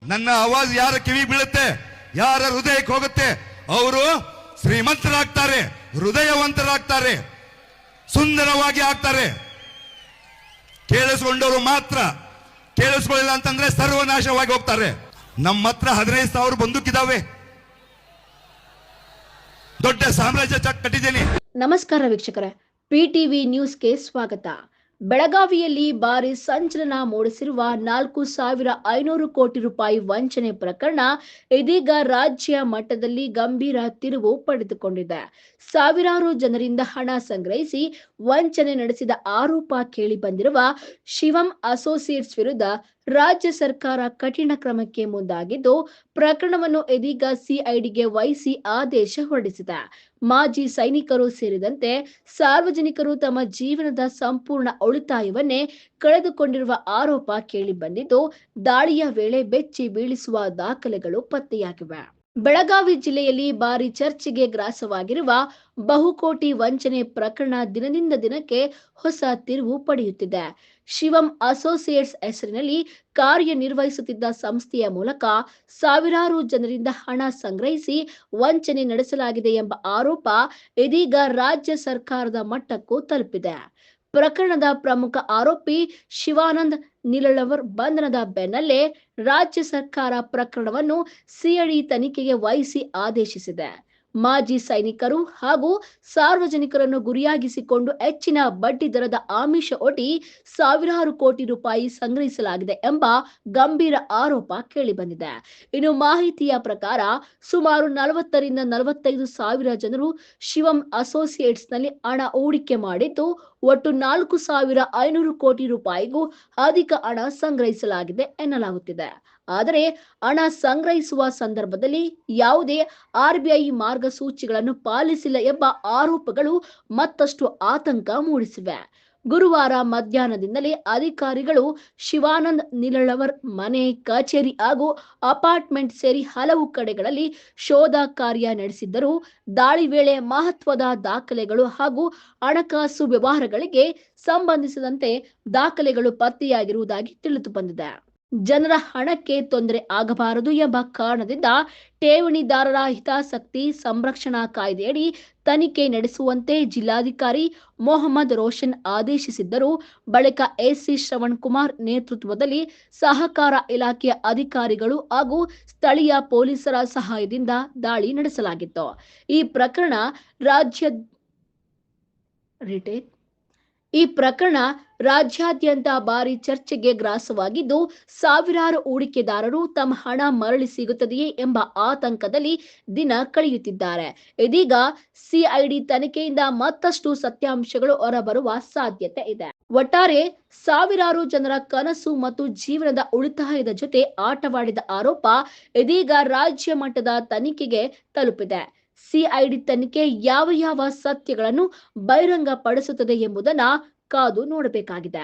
ನನ್ನ ಆವಾಜ್ ಯಾರ ಕಿವಿ ಬೀಳುತ್ತೆ, ಯಾರ ಹೃದಯಕ್ಕೆ ಹೋಗುತ್ತೆ, ಅವರು ಶ್ರೀಮಂತರಾಗ್ತಾರೆ, ಹೃದಯವಂತರಾಗ್ತಾರೆ, ಸುಂದರವಾಗಿ ಆಗ್ತಾರೆ. ಕೇಳಿಸ್ಕೊಂಡವರು ಮಾತ್ರ, ಕೇಳಿಸ್ಕೊಳ್ಳಿಲ್ಲ ಅಂತಂದ್ರೆ ಸರ್ವನಾಶವಾಗಿ ಹೋಗ್ತಾರೆ. ನಮ್ಮ ಹತ್ರ 15,000 ಬಂದೂಕಿದಾವೆ, ದೊಡ್ಡ ಸಾಮ್ರಾಜ್ಯ ಕಟ್ಟಿದ್ದೇನೆ. ನಮಸ್ಕಾರ ವೀಕ್ಷಕರೇ, PTV ನ್ಯೂಸ್ಗೆ ಸ್ವಾಗತ. ಬೆಳಗಾವಿಯಲ್ಲಿ ಭಾರಿ ಸಂಚಲನ ಮೂಡಿಸಿರುವ 4,500 ಕೋಟಿ ರೂಪಾಯಿ ವಂಚನೆ ಪ್ರಕರಣ ಇದೀಗ ರಾಜ್ಯ ಮಟ್ಟದಲ್ಲಿ ಗಂಭೀರ ತಿರುವು ಪಡೆದುಕೊಂಡಿದೆ. ಸಾವಿರಾರು ಜನರಿಂದ ಹಣ ಸಂಗ್ರಹಿಸಿ ವಂಚನೆ ನಡೆಸಿದ ಆರೋಪ ಕೇಳಿ ಬಂದಿರುವ ಶಿವಂ ಅಸೋಸಿಯೇಟ್ಸ್ ವಿರುದ್ಧ ರಾಜ್ಯ ಸರ್ಕಾರ ಕಠಿಣ ಕ್ರಮಕ್ಕೆ ಮುಂದಾಗಿದ್ದು, ಪ್ರಕರಣವನ್ನು ಇದೀಗ ಸಿಐಡಿಗೆ ವಹಿಸಿ ಆದೇಶ ಹೊರಡಿಸಿದೆ. ಮಾಜಿ ಸೈನಿಕರು ಸೇರಿದಂತೆ ಸಾರ್ವಜನಿಕರು ತಮ್ಮ ಜೀವನದ ಸಂಪೂರ್ಣ ಉಳಿತಾಯವನ್ನೇ ಕಳೆದುಕೊಂಡಿರುವ ಆರೋಪ ಕೇಳಿ ಬಂದಿದ್ದು, ದಾಳಿಯ ವೇಳೆ ಬೆಚ್ಚಿ ಬೀಳಿಸುವ ದಾಖಲೆಗಳು ಪತ್ತೆಯಾಗಿವೆ. ಬೆಳಗಾವಿ ಜಿಲ್ಲೆಯಲ್ಲಿ ಭಾರಿ ಚರ್ಚೆಗೆ ಗ್ರಾಸವಾಗಿರುವ ಬಹುಕೋಟಿ ವಂಚನೆ ಪ್ರಕರಣ ದಿನದಿಂದ ದಿನಕ್ಕೆ ಹೊಸ ತಿರುವು ಪಡೆಯುತ್ತಿದೆ. ಶಿವಂ ಅಸೋಸಿಯೇಟ್ಸ್ ಹೆಸರಿನಲ್ಲಿ ಕಾರ್ಯನಿರ್ವಹಿಸುತ್ತಿದ್ದ ಸಂಸ್ಥೆಯ ಮೂಲಕ ಸಾವಿರಾರು ಜನರಿಂದ ಹಣ ಸಂಗ್ರಹಿಸಿ ವಂಚನೆ ನಡೆಸಲಾಗಿದೆ ಎಂಬ ಆರೋಪ ಇದೀಗ ರಾಜ್ಯ ಸರ್ಕಾರದ ಮಟ್ಟಕ್ಕೂ ತಲುಪಿದೆ. ಪ್ರಕರಣದ ಪ್ರಮುಖ ಆರೋಪಿ ಶಿವಾನಂದ್ ನಿಲಳವರ್ ಬಂಧನದ ಬೆನ್ನಲ್ಲೇ ರಾಜ್ಯ ಸರ್ಕಾರ ಪ್ರಕರಣವನ್ನು ಸಿಐಡಿ ತನಿಖೆಗೆ ವಹಿಸಿ ಆದೇಶಿಸಿದೆ. ಮಾಜಿ ಸೈನಿಕರು ಹಾಗೂ ಸಾರ್ವಜನಿಕರನ್ನು ಗುರಿಯಾಗಿಸಿಕೊಂಡು ಹೆಚ್ಚಿನ ಬಡ್ಡಿ ದರದ ಆಮಿಷ ಒಡ್ಡಿ ಸಾವಿರಾರು ಕೋಟಿ ರೂಪಾಯಿ ಸಂಗ್ರಹಿಸಲಾಗಿದೆ ಎಂಬ ಗಂಭೀರ ಆರೋಪ ಕೇಳಿಬಂದಿದೆ. ಇನ್ನು ಮಾಹಿತಿಯ ಪ್ರಕಾರ ಸುಮಾರು 40 ರಿಂದ 45 ಸಾವಿರ ಜನರು ಶಿವಂ ಅಸೋಸಿಯೇಟ್ಸ್ನಲ್ಲಿ ಹಣ ಹೂಡಿಕೆ ಮಾಡಿದ್ದು, ಒಟ್ಟು 4,500 ಕೋಟಿ ರೂಪಾಯಿಗೂ ಅಧಿಕ ಹಣ ಸಂಗ್ರಹಿಸಲಾಗಿದೆ ಎನ್ನಲಾಗುತ್ತಿದೆ. ಆದರೆ ಹಣ ಸಂಗ್ರಹಿಸುವ ಸಂದರ್ಭದಲ್ಲಿ ಯಾವುದೇ RBI ಮಾರ್ಗಸೂಚಿಗಳನ್ನು ಪಾಲಿಸಿಲ್ಲ ಎಂಬ ಆರೋಪಗಳು ಮತ್ತಷ್ಟು ಆತಂಕ ಮೂಡಿಸಿವೆ. ಗುರುವಾರ ಮಧ್ಯಾಹ್ನದಿಂದಲೇ ಅಧಿಕಾರಿಗಳು ಶಿವಾನಂದ್ ನಿಲಳವರ್ ಮನೆ, ಕಚೇರಿ ಹಾಗೂ ಅಪಾರ್ಟ್ಮೆಂಟ್ ಸೇರಿ ಹಲವು ಕಡೆಗಳಲ್ಲಿ ಶೋಧ ಕಾರ್ಯ ನಡೆಸಿದ್ದರೂ ದಾಳಿ ವೇಳೆ ಮಹತ್ವದ ದಾಖಲೆಗಳು ಹಾಗೂ ಹಣಕಾಸು ವ್ಯವಹಾರಗಳಿಗೆ ಸಂಬಂಧಿಸಿದಂತೆ ದಾಖಲೆಗಳು ಪತ್ತೆಯಾಗಿರುವುದಾಗಿ ತಿಳಿದು ಬಂದಿದೆ. ಜನರ ಹಣಕ್ಕೆ ತೊಂದರೆ ಆಗಬಾರದು ಎಂಬ ಕಾರಣದಿಂದ ಠೇವಣಿದಾರರ ಹಿತಾಸಕ್ತಿ ಸಂರಕ್ಷಣಾ ಕಾಯ್ದೆಯಡಿ ತನಿಖೆ ನಡೆಸುವಂತೆ ಜಿಲ್ಲಾಧಿಕಾರಿ ಮೊಹಮ್ಮದ್ ರೋಷನ್ ಆದೇಶಿಸಿದ್ದರು. ಬಳಿಕ AC ಶ್ರವಣ್ ಕುಮಾರ್ ನೇತೃತ್ವದಲ್ಲಿ ಸಹಕಾರ ಇಲಾಖೆಯ ಅಧಿಕಾರಿಗಳು ಹಾಗೂ ಸ್ಥಳೀಯ ಪೊಲೀಸರ ಸಹಾಯದಿಂದ ದಾಳಿ ನಡೆಸಲಾಗಿತ್ತು. ಈ ಪ್ರಕರಣ ರಾಜ್ಯಾದ್ಯಂತ ಭಾರಿ ಚರ್ಚೆಗೆ ಗ್ರಾಸವಾಗಿದ್ದು, ಸಾವಿರಾರು ಹೂಡಿಕೆದಾರರು ತಮ್ಮ ಹಣ ಮರಳಿ ಸಿಗುತ್ತದೆಯೇ ಎಂಬ ಆತಂಕದಲ್ಲಿ ದಿನ ಕಳೆಯುತ್ತಿದ್ದಾರೆ. ಇದೀಗ ಸಿಐಡಿ ತನಿಖೆಯಿಂದ ಮತ್ತಷ್ಟು ಸತ್ಯಾಂಶಗಳು ಹೊರಬರುವ ಸಾಧ್ಯತೆ ಇದೆ. ಒಟ್ಟಾರೆ ಸಾವಿರಾರು ಜನರ ಕನಸು ಮತ್ತು ಜೀವನದ ಉಳಿತಾಯದ ಜೊತೆ ಆಟವಾಡಿದ ಆರೋಪ ಇದೀಗ ರಾಜ್ಯ ಮಟ್ಟದ ತನಿಖೆಗೆ ತಲುಪಿದೆ. ಸಿಐಡಿ ತನಿಖೆ ಯಾವ ಸತ್ಯಗಳನ್ನು ಬಹಿರಂಗ ಪಡಿಸುತ್ತದೆ ಎಂಬುದನ್ನು ಕಾದು ನೋಡಬೇಕಾಗಿದೆ.